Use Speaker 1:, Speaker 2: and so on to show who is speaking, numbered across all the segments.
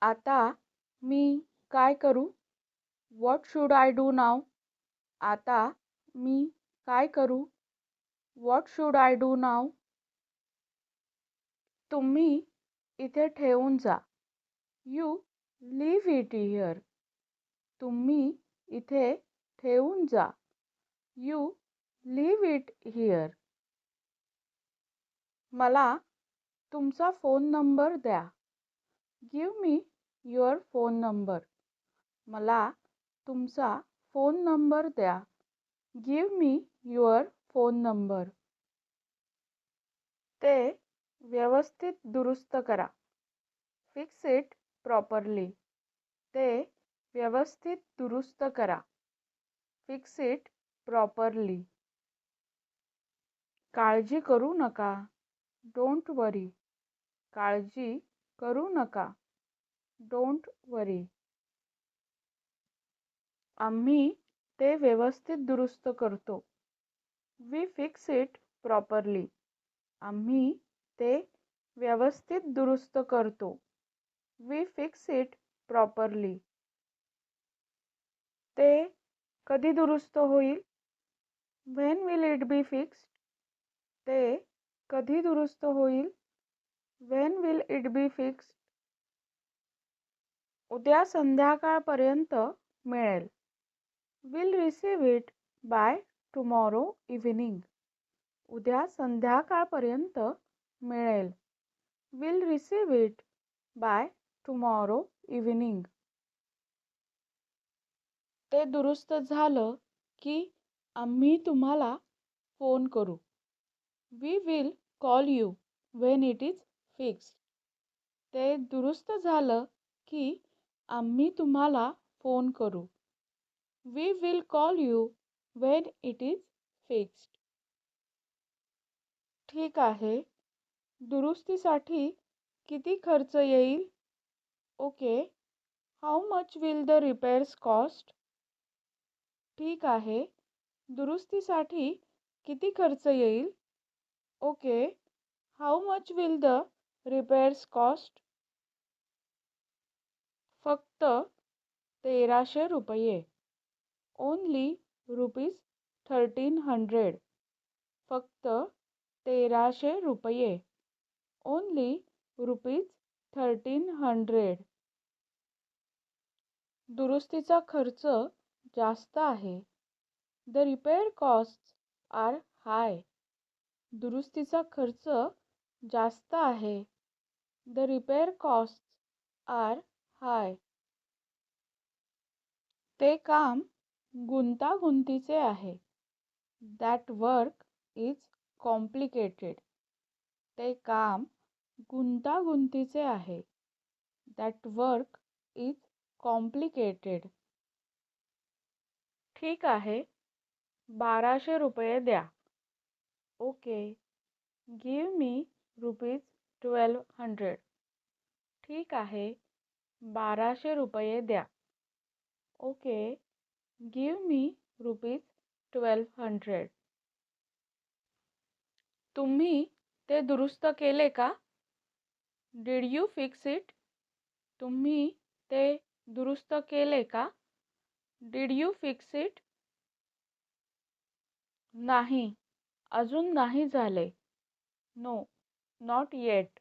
Speaker 1: आता मी काय करू? What should I do now? आता मी काय करू? What should I do now? तुम्ही इथे ठेवून जा. You leave it here. तुम्ही इथे ठेवून जा. You leave it here. मला तुमचा फोन नंबर द्या. Give me your phone number. मला तुमचा फोन नंबर द्या. Give me your phone number. ते व्यवस्थित दुरुस्त करा. Fix it properly. ते व्यवस्थित दुरुस्त करा. Fix it properly. काळजी करू नका. Don't worry. काळजी करू नका. Don't worry. आम्ही ते व्यवस्थित दुरुस्त करतो. We fix it properly. आम्ही ते व्यवस्थित दुरुस्त करतो. We fix it properly. ते कधी दुरुस्त होईल? When will it be fixed? ते कधी दुरुस्त होईल? When will it be fixed? उद्या संध्याकाळपर्यंत मिळेल. We'll receive it by tomorrow evening. उद्या संध्याकाळपर्यंत मिळेल. We'll receive it by tomorrow evening. ते दुरुस्त झालं की आम्ही तुम्हाला फोन करू. We will call you when it is fixed. ते दुरुस्त झालं की आम्ही तुम्हाला फोन करू. We will call you when it is fixed. ठीक आहे. दुरुस्तीसाठी किती खर्च येईल? Okay. How much will the repairs cost? ठीक आहे. दुरुस्तीसाठी किती खर्च येईल? Okay. How much will the repairs cost? फक्त 1300 रुपये. Only rupees 1300. फक्त 1300 रुपये. Only rupees 1300. दुरुस्तीचा खर्च जास्त आहे. The repair costs are high. दुरुस्तीचा खर्च जास्त आहे. The repair costs are high. ते काम गुंतागुंतीचे आहे. That work is complicated. ते काम गुंतागुंतीचे आहे. That work is complicated. ठीक आहे. 1200 रुपये द्या. Okay. Give me rupees 1200. ठीक आहे. 1200 रुपये द्या. Okay. Give me rupees 1200. तुम्ही ते दुरुस्त केले का? Did you fix it? तुम्ही ते दुरुस्त केले का? Did you fix it? नाही, अजून नाही झाले. No, not yet.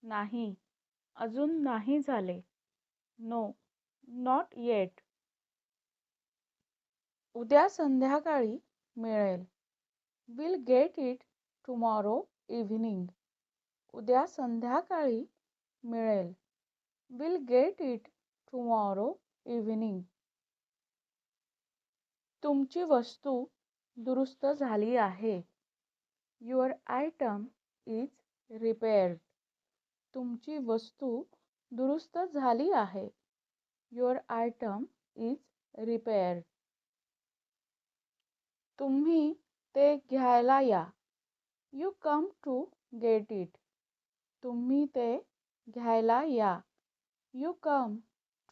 Speaker 1: नाही, अजून नाही झाले. No, not yet. उद्या संध्याकाळी मिळेल. We'll get it tomorrow evening. उद्या संध्याकाळी मिळेल. We'll get it tomorrow evening. तुमची वस्तू दुरुस्त झाली आहे. Your item is repaired. तुमची वस्तू दुरुस्त झाली आहे. Your item is repaired. तुम्ही ते घ्यायला या. You come to get it. तुम्ही ते घ्यायला या. You come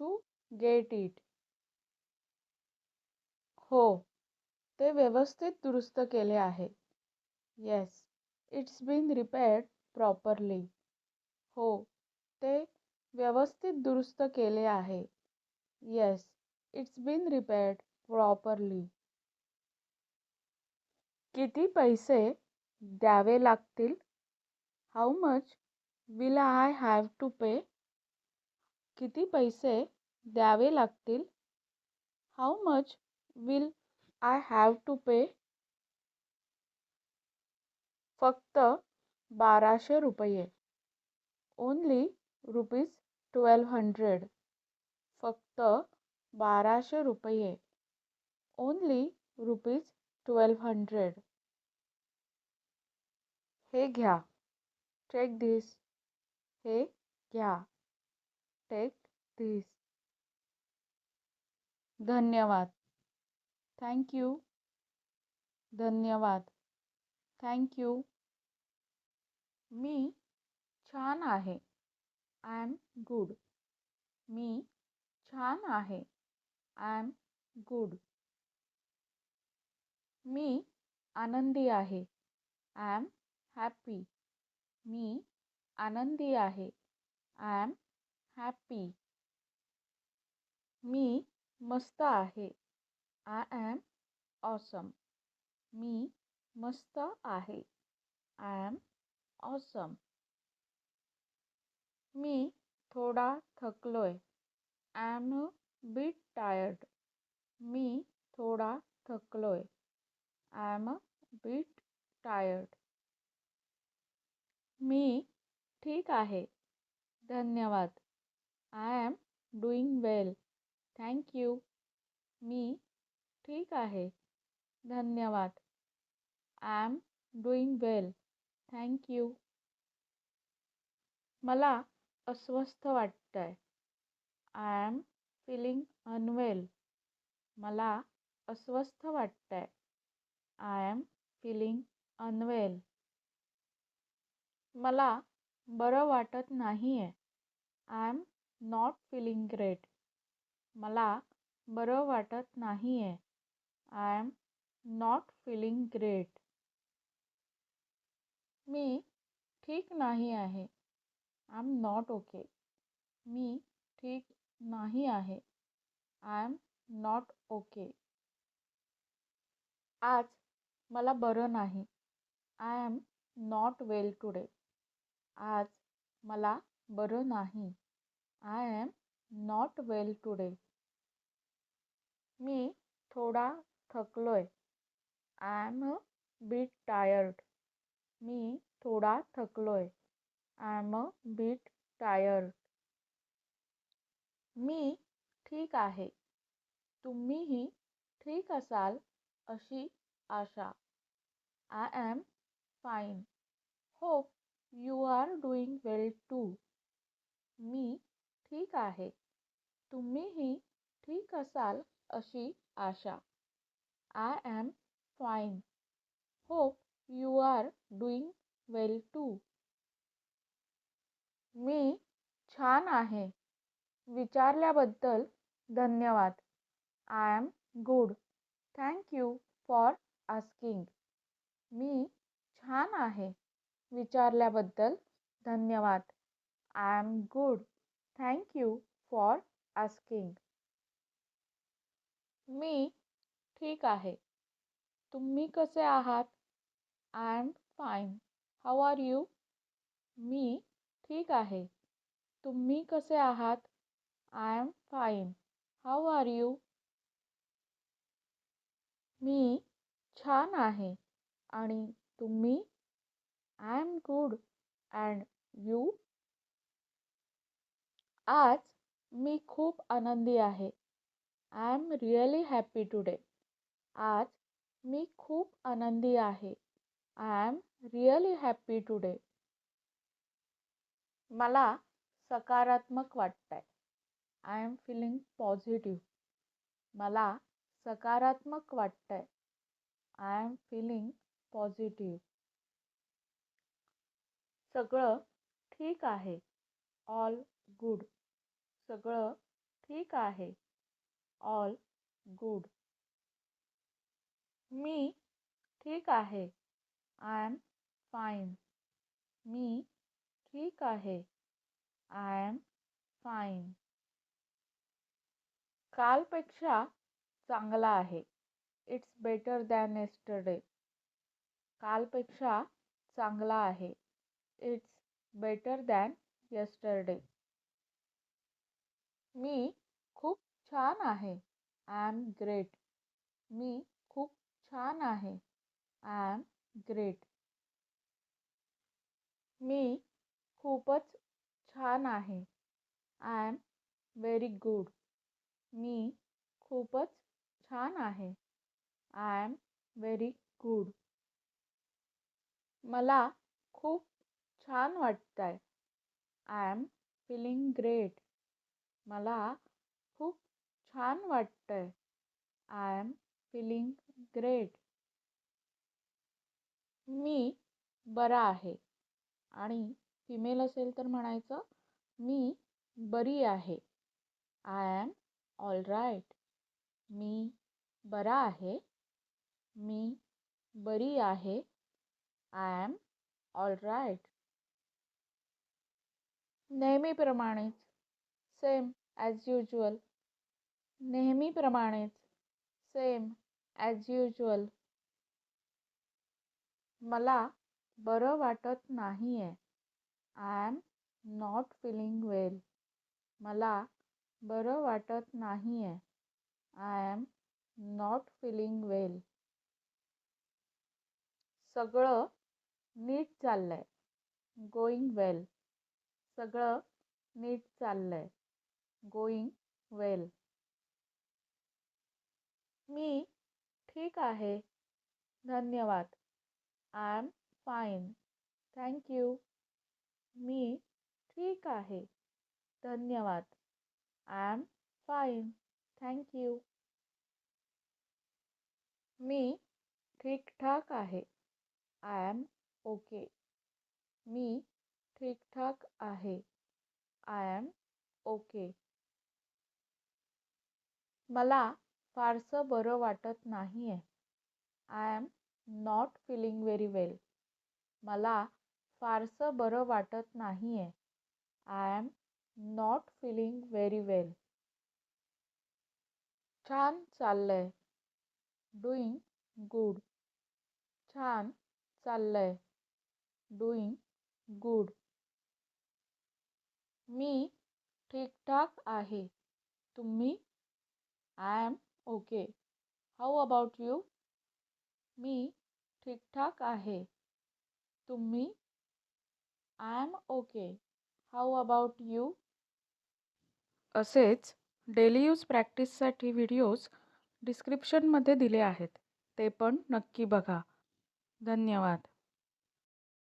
Speaker 1: to get it. हो, ते व्यवस्थित दुरुस्त केले आहे. Yes, it's been repaired properly. हो, ते व्यवस्थित दुरुस्त केले आहे. Yes, it's been repaired properly. किती पैसे द्यावे लागतील? How much will I have to pay? किती पैसे द्यावे लागतील? How much will I have to pay? फक्त 1200 रुपये. Only rupees 1200. फक्त 1200 रुपये. Only rupees 1200. हे घ्या. Take this. हे घ्या. Take this. धन्यवाद. Thank you. धन्यवाद. Thank you. मी छान आहे. I am good. मी छान आहे. I am good. मी आनंदी आहे. I am happy. मी आनंदी आहे. I am happy. मी मस्त आहे. I am awesome. मी मस्त आहे. I am awesome. मी थोडा थकलोय. I am a bit tired. मी थोडा थकलोय. I am a bit tired. मी ठीक आहे. धन्यवाद. I am doing well. Thank you. मी ठीक आहे. धन्यवाद. I am doing well. Thank you. मला अस्वस्थ वाटतंय. I am feeling unwell. मला अस्वस्थ वाटतंय. I am feeling unwell. मला बरं वाटत नाहीये. I am not feeling great. मला बरं वाटत नाहीये. I am not feeling great. मी ठीक नाही आहे. I am not okay. मी ठीक नाही आहे. I am not okay. आज मला बरं नाही. I am not well today. आज मला बरं नाही. I am not well today. मी थोडा थकलोय. I am a bit tired. मी थोडा थकलोय. I am a bit tired. मी ठीक आहे. तुम्हीही ठीक असाल अशी आशा. I am fine. Hope you are doing well too. मी ठीक आहे. तुम्हीही ठीक असाल अशी आशा. I am fine. Hope you are doing well too. मी छान आहे. विचारल्याबद्दल धन्यवाद. I am good. Thank you for asking. मी छान आहे. विचारल्याबद्दल धन्यवाद. I am good. Thank you for asking. मी ठीक आहे. तुम्ही कसे आहात? I am fine. How are you? मी ठीक आहे. तुम्ही कसे आहात? I am fine. How are you? मी छान आहे. आणि तुम्ही? I am good. And you? आज मी खूप आनंदी आहे. I am really happy today. आज मी खूप आनंदी आहे. I am really happy today. मला सकारात्मक वाटतंय. I am feeling positive. मला सकारात्मक वाटतंय. I am feeling positive. सगळं ठीक आहे. All good. सगळं ठीक आहे. All good. मी ठीक आहे. I am fine. मी ठीक आहे. I am fine. कालपेक्षा चांगला आहे. It's better than yesterday. कालपेक्षा चांगला आहे. It's better than yesterday. मी खूप छान आहे. I am great. मी खूप छान आहे. I am great. मी खूपच छान आहे. I am very good. मी खूपच छान आहे. I am very good. मला खूप छान वाटतंय. I am feeling great. मला खूप छान वाटतंय. I am feeling great. मी बरा आहे. आणि फिमेल असेल तर म्हणायचं मी बरी आहे. I am all right. मी बरा आहे. मी बरी आहे. I am all right. नेहमीप्रमाणेच. Same as usual. नेहमीप्रमाणेच. Same as usual. मला बरं वाटत नाहीये. I am not feeling well. मला बरं वाटत नाहीये. I am not feeling well. सगळं नीट चाललंय. Going well. सगळं नीट चाललंय. Going well. मी ठीक आहे. धन्यवाद. I am fine. Thank you. मी ठीक आहे. धन्यवाद. I am fine. Thank you. मी ठीक-ठाक आहे. I am okay. मी ठीक-ठाक आहे. I am okay. मला फारसं बरं वाटत नाहीये. I am not feeling very well. मला फारसं बरं वाटत नाहीये. I am not feeling very well. छान चाललंय. Doing good. छान चाललंय. Doing good. मी ठीक-ठाक आहे. तुम्ही? I am okay. How about you? मी ठीक-ठाक आहे. तुम्ही? I am okay. How about you? असेच डेली यूज प्रॅक्टिससाठी व्हिडिओज डिस्क्रिप्शनमध्ये दिले आहेत. ते पण नक्की बघा. धन्यवाद.